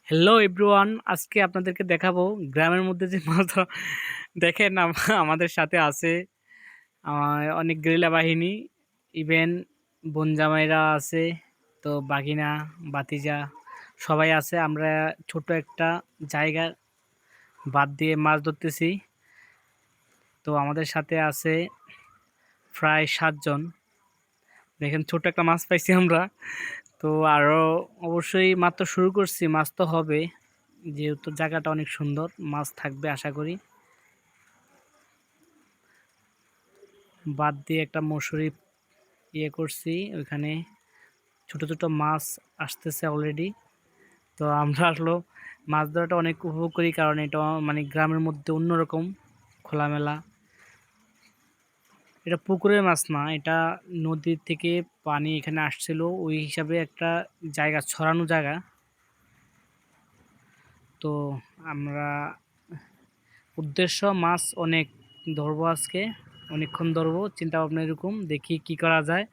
Hello everyone, আজকে আপনাদেরকে দেখাবো গ্রামের মধ্যে যে মাছ ধরা। দেখেন আমাদের সাথে আছে অনেক গেরিলা বাহিনী, ইভেন বোন জামাইরা আছে, তো বাগিনা বাতিজা সবাই আছে। আমরা ছোট একটা জায়গা বাদ দিয়ে মাছ ধরতেছি। তো আমাদের সাথে আছে প্রায় 7 জন। দেখেন ছোট একটা মাছ পাইছি আমরা। তো আরও অবশ্যই মাত্র শুরু করছি, মাছ তো হবে, যেহেতু জায়গাটা অনেক সুন্দর, মাছ থাকবে আশা করি। বাদ দিয়ে একটা মশুরি করছি, ওইখানে ছোট ছোট মাছ আসতেছে অলরেডি। তো আমরা আসলো মাছ ধরাটা অনেক উপভোগ করি, কারণ এটা মানে গ্রামের মধ্যে অন্যরকম খোলামেলা। এটা পুকুরের মাছ না, এটা নদীর থেকে পানি এখানে আসছিল, ওই হিসাবে একটা জায়গা, ছড়ানো জায়গা। তো আমরা উদ্দেশ্য মাছ অনেক ধরবো আজকে, অনেকক্ষণ ধরবো, চিন্তা ভাবনা এরকম, দেখি কি করা যায়।